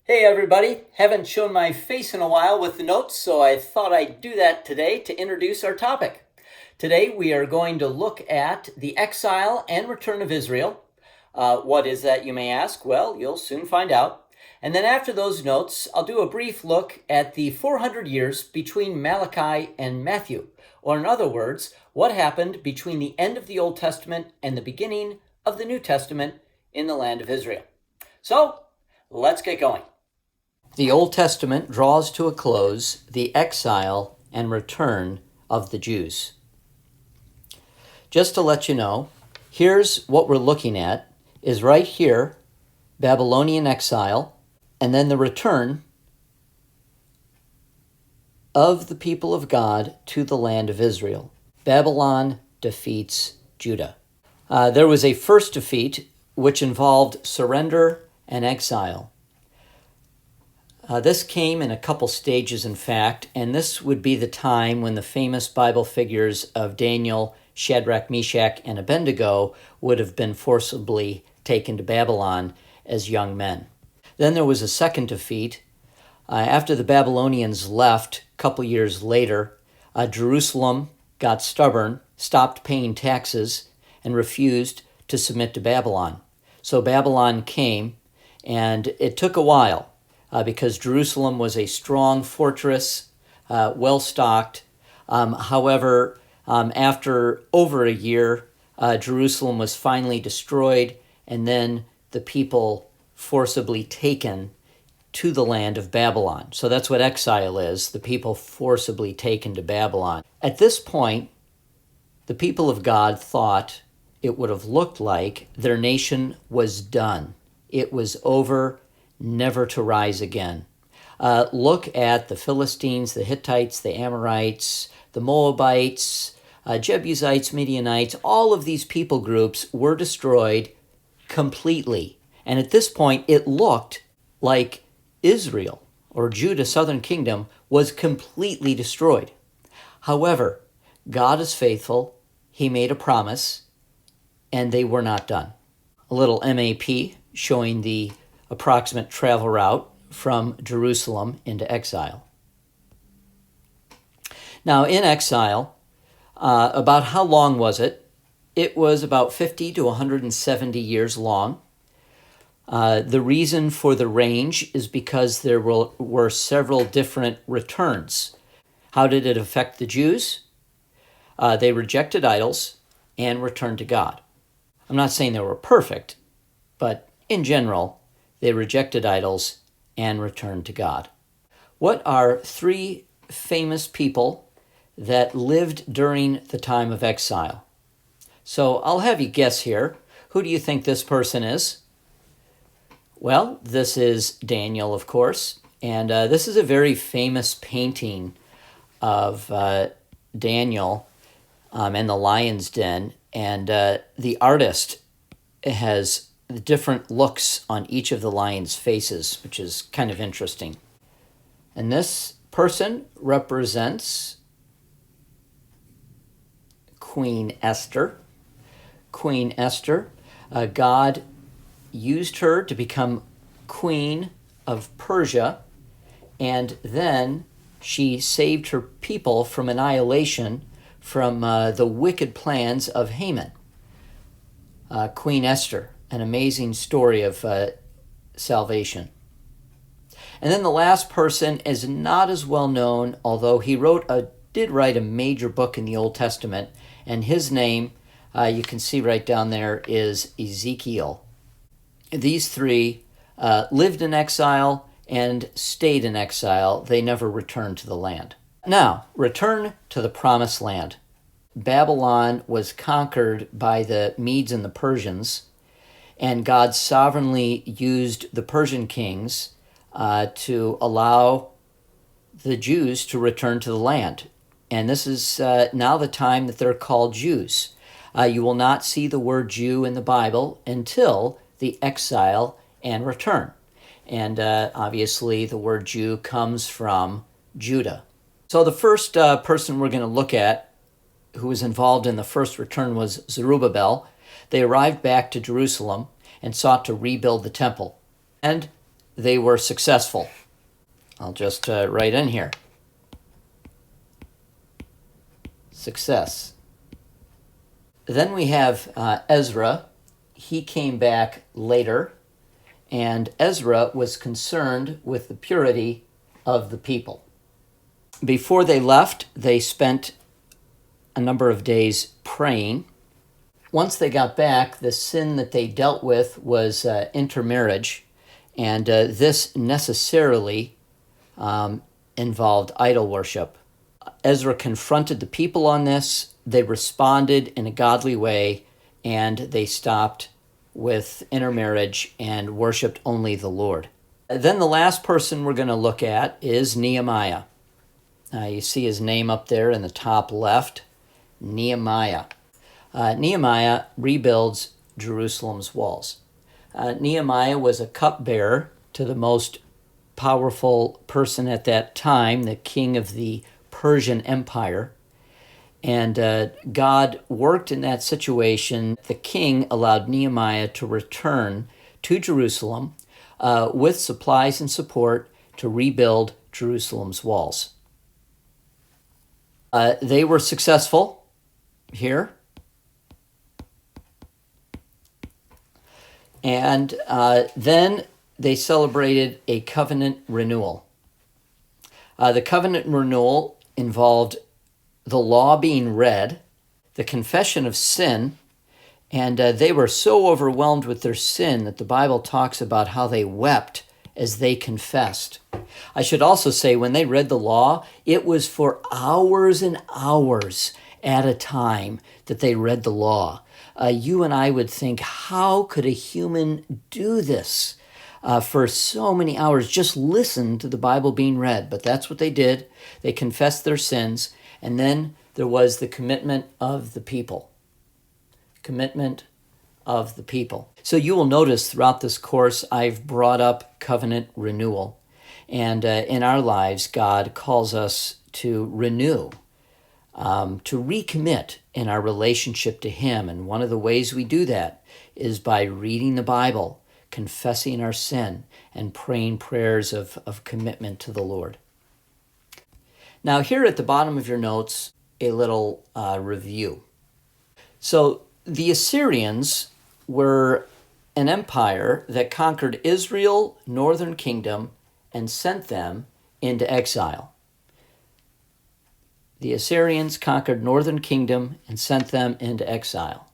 Hey everybody, haven't shown my face in a while with the notes, so I thought I'd do that today to introduce our topic. Today we are going to look at the exile and return of Israel. What is that, you may ask? Well, you'll soon find out. And then after those notes, I'll do a brief look at the 400 years between Malachi and Matthew, or in other words, what happened between the end of the Old Testament and the beginning of the New Testament in the land of Israel. So, let's get going. The Old Testament draws to a close the exile and return of the Jews. Just to let you know, here's what we're looking at is right here, Babylonian exile, and then the return of the people of God to the land of Israel. Babylon defeats Judah. There was a first defeat which involved surrender and exile. This came in a couple stages, in fact, and this would be the time when the famous Bible figures of Daniel, Shadrach, Meshach, and Abednego would have been forcibly taken to Babylon as young men. Then there was a second defeat. After the Babylonians left a couple years later, Jerusalem got stubborn, stopped paying taxes, and refused to submit to Babylon. So Babylon came, and it took a while. Because Jerusalem was a strong fortress, well-stocked. However, after over a year, Jerusalem was finally destroyed, and then the people forcibly taken to the land of Babylon. So that's what exile is, the people forcibly taken to Babylon. At this point, the people of God thought it would have looked like their nation was done. It was over, never to rise again. Look at the Philistines, the Hittites, the Amorites, the Moabites, Jebusites, Midianites. All of these people groups were destroyed completely. And at this point, it looked like Israel, or Judah, southern kingdom, was completely destroyed. However, God is faithful. He made a promise, and they were not done. A little MAP showing the approximate travel route from Jerusalem into exile. Now, in exile, about how long was it? It was about 50 to 170 years long. The reason for the range is because there were several different returns. How did it affect the Jews? They rejected idols and returned to God. I'm not saying they were perfect, but in general, they rejected idols and returned to God. What are three famous people that lived during the time of exile? So I'll have you guess here. Who do you think this person is? Well, this is Daniel, of course. And this is a very famous painting of Daniel and the lion's den. And the artist has the different looks on each of the lions' faces, which is kind of interesting. And this person represents Queen Esther. Queen Esther, God used her to become queen of Persia, and then she saved her people from annihilation from the wicked plans of Haman. Queen Esther. An amazing story of salvation. And then the last person is not as well known, although he did write a major book in the Old Testament, and his name, you can see right down there, is Ezekiel. These three lived in exile and stayed in exile. They never returned to the land. Now, return to the Promised Land. Babylon was conquered by the Medes and the Persians, and God sovereignly used the Persian kings to allow the Jews to return to the land. And this is now the time that they're called Jews. You will not see the word Jew in the Bible until the exile and return. And obviously the word Jew comes from Judah. So the first person we're going to look at who was involved in the first return was Zerubbabel. They arrived back to Jerusalem and sought to rebuild the temple. And they were successful. I'll just write in here. Success. Then we have Ezra. He came back later, and Ezra was concerned with the purity of the people. Before they left, they spent a number of days praying. Once they got back, the sin that they dealt with was intermarriage, and this necessarily involved idol worship. Ezra confronted the people on this. They responded in a godly way, and they stopped with intermarriage and worshiped only the Lord. Then the last person we're going to look at is Nehemiah. You see his name up there in the top left, Nehemiah. Nehemiah rebuilds Jerusalem's walls. Nehemiah was a cupbearer to the most powerful person at that time, the king of the Persian Empire. And God worked in that situation. The king allowed Nehemiah to return to Jerusalem with supplies and support to rebuild Jerusalem's walls. They were successful here. And then they celebrated a covenant renewal. The covenant renewal involved the law being read, the confession of sin, and they were so overwhelmed with their sin that the Bible talks about how they wept as they confessed. I should also say, when they read the law, it was for hours and hours at a time that they read the law. You and I would think, how could a human do this for so many hours? Just listen to the Bible being read. But that's what they did. They confessed their sins. And then there was the commitment of the people. Commitment of the people. So you will notice throughout this course, I've brought up covenant renewal. And in our lives, God calls us to renew, to recommit in our relationship to Him. And one of the ways we do that is by reading the Bible, confessing our sin, and praying prayers of commitment to the Lord. Now, here at the bottom of your notes, a little review. So the Assyrians were an empire that conquered Israel, northern kingdom, and sent them into exile. The Assyrians conquered northern kingdom and sent them into exile.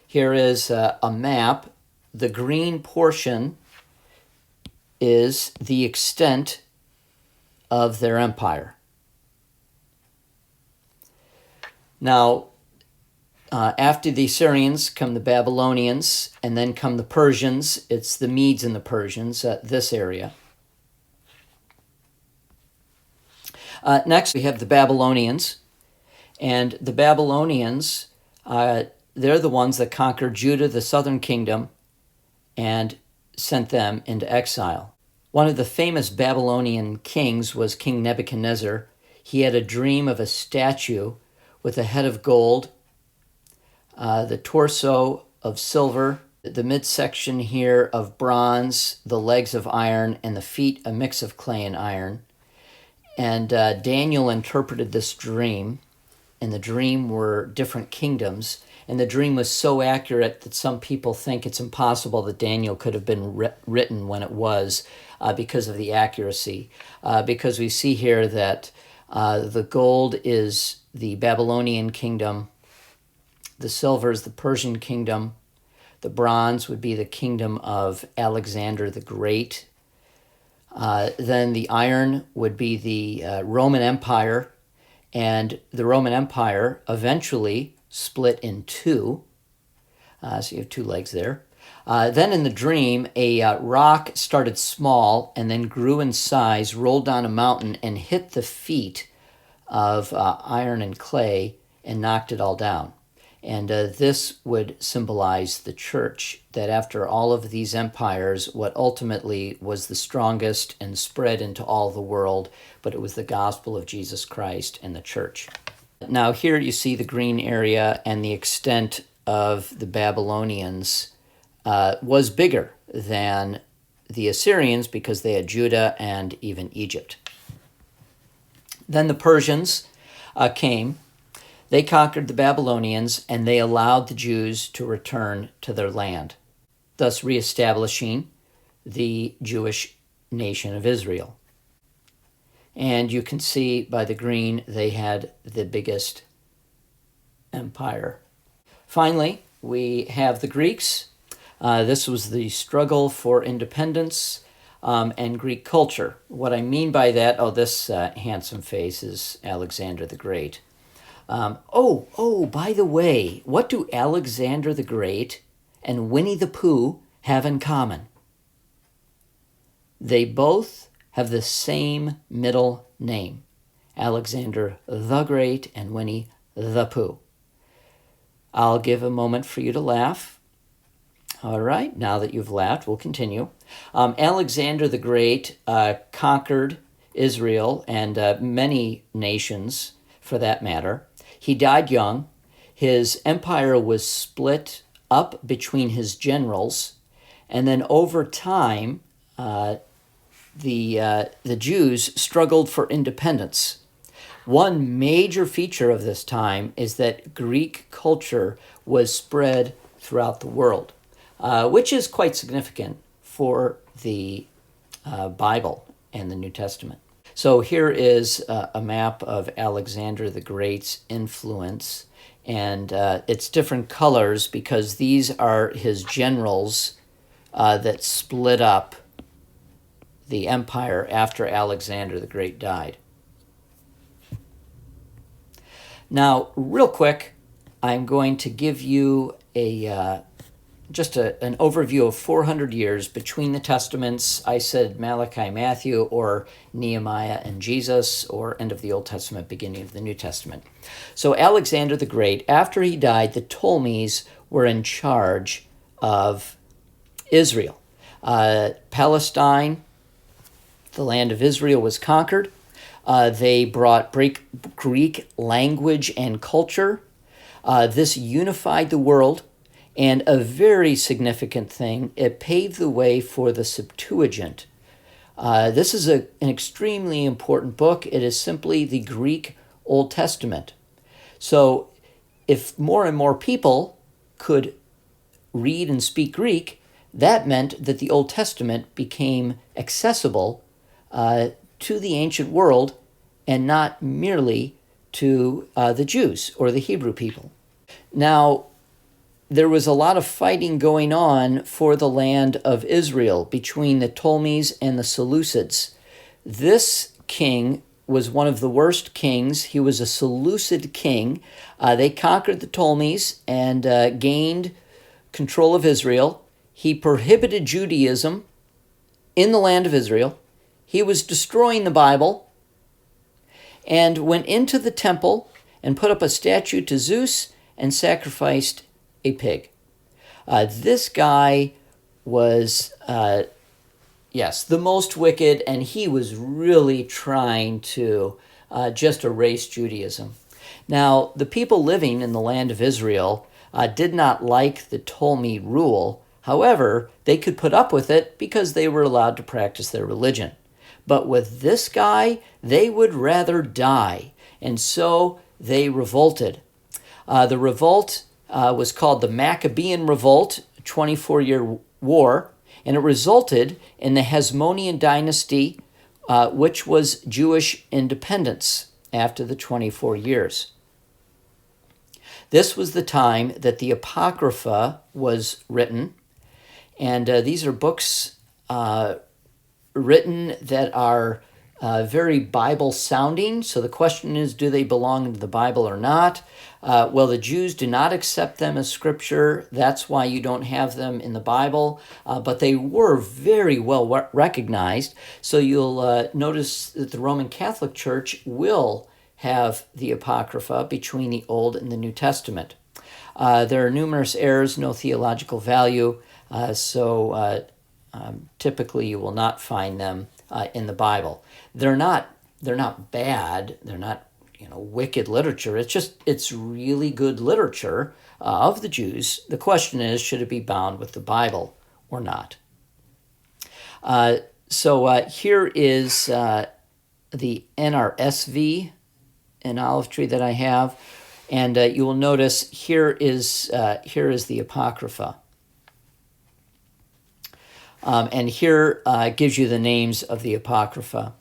Here is a map. The green portion is the extent of their empire. Now, after the Assyrians come the Babylonians, and then come the Persians. It's the Medes and the Persians, this area. Next, we have the Babylonians. And the Babylonians, they're the ones that conquered Judah, the southern kingdom, and sent them into exile. One of the famous Babylonian kings was King Nebuchadnezzar. He had a dream of a statue with a head of gold, the torso of silver, the midsection here of bronze, the legs of iron, and the feet a mix of clay and iron. And Daniel interpreted this dream, and the dream were different kingdoms. And the dream was so accurate that some people think it's impossible that Daniel could have been written when it was because of the accuracy. Because we see here that the gold is the Babylonian kingdom, the silver is the Persian kingdom, the bronze would be the kingdom of Alexander the Great. Then the iron would be the Roman Empire, and the Roman Empire eventually split in two. So you have two legs there. Then in the dream, a rock started small and then grew in size, rolled down a mountain, and hit the feet of iron and clay and knocked it all down. And this would symbolize the church, that after all of these empires, what ultimately was the strongest and spread into all the world, but it was the gospel of Jesus Christ and the church. Now here you see the green area, and the extent of the Babylonians was bigger than the Assyrians because they had Judah and even Egypt. Then the Persians came. They conquered the Babylonians, and they allowed the Jews to return to their land, thus reestablishing the Jewish nation of Israel. And you can see by the green, they had the biggest empire. Finally, we have the Greeks. This was the struggle for independence and Greek culture. What I mean by that, this handsome face is Alexander the Great. By the way, what do Alexander the Great and Winnie the Pooh have in common? They both have the same middle name, Alexander the Great and Winnie the Pooh. I'll give a moment for you to laugh. All right, now that you've laughed, we'll continue. Alexander the Great conquered Israel and many nations, for that matter. He died young. His empire was split up between his generals, and then over time, the Jews struggled for independence. One major feature of this time is that Greek culture was spread throughout the world, which is quite significant for the Bible and the New Testament. So here is a map of Alexander the Great's influence, and it's different colors because these are his generals that split up the empire after Alexander the Great died. Now, real quick, I'm going to give you just an overview of 400 years between the Testaments. I said Malachi, Matthew, or Nehemiah and Jesus, or end of the Old Testament, beginning of the New Testament. So Alexander the Great, after he died, the Ptolmies were in charge of Israel. Palestine, the land of Israel, was conquered. They brought Greek language and culture. This unified the world. And a very significant thing, it paved the way for the Septuagint. This is an extremely important book. It is simply the Greek Old Testament. So if more and more people could read and speak Greek, that meant that the Old Testament became accessible to the ancient world and not merely to the Jews or the Hebrew people. Now, there was a lot of fighting going on for the land of Israel between the Ptolemies and the Seleucids. This king was one of the worst kings. He was a Seleucid king. They conquered the Ptolemies and gained control of Israel. He prohibited Judaism in the land of Israel. He was destroying the Bible and went into the temple and put up a statue to Zeus and sacrificed a pig. This guy was, the most wicked, and he was really trying to just erase Judaism. Now, the people living in the land of Israel did not like the Ptolemy rule. However, they could put up with it because they were allowed to practice their religion. But with this guy, they would rather die, and so they revolted. The revolt was called the Maccabean Revolt, 24-year war, and it resulted in the Hasmonean dynasty, which was Jewish independence after the 24 years. This was the time that the Apocrypha was written, and these are books written that are very Bible-sounding. So the question is, do they belong into the Bible or not? Well, the Jews do not accept them as Scripture. That's why you don't have them in the Bible. But they were very well recognized. So you'll notice that the Roman Catholic Church will have the Apocrypha between the Old and the New Testament. There are numerous errors, no theological value. Typically you will not find them in the Bible. They're not bad. They're not wicked literature. It's really good literature of the Jews. The question is, should it be bound with the Bible or not? Here is the NRSV, an olive tree that I have, and you will notice here is the Apocrypha. And here gives you the names of the Apocrypha.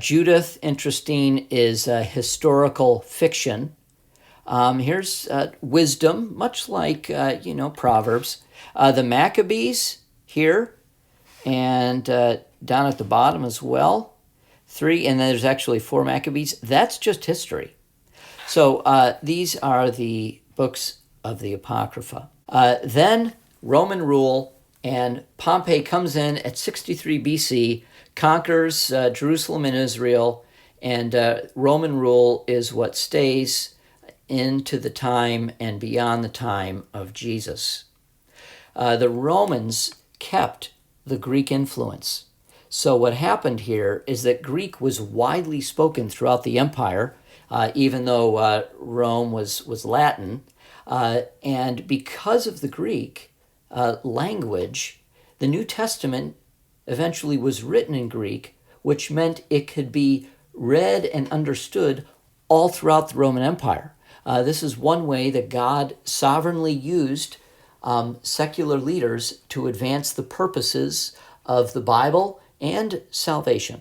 Judith, interesting, is historical fiction. Here's wisdom, much like, Proverbs. The Maccabees here, and down at the bottom as well. 3, and then there's actually 4 Maccabees. That's just history. So these are the books of the Apocrypha. Then Roman rule, and Pompey comes in at 63 BC, conquers Jerusalem and Israel, and Roman rule is what stays into the time and beyond the time of Jesus. The Romans kept the Greek influence. So what happened here is that Greek was widely spoken throughout the empire, even though Rome was Latin. And because of the Greek language, the New Testament eventually was written in Greek, which meant it could be read and understood all throughout the Roman Empire. This is one way that God sovereignly used secular leaders to advance the purposes of the Bible and salvation.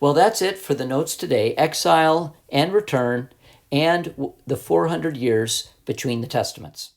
Well, that's it for the notes today: exile and return, and the 400 years between the Testaments.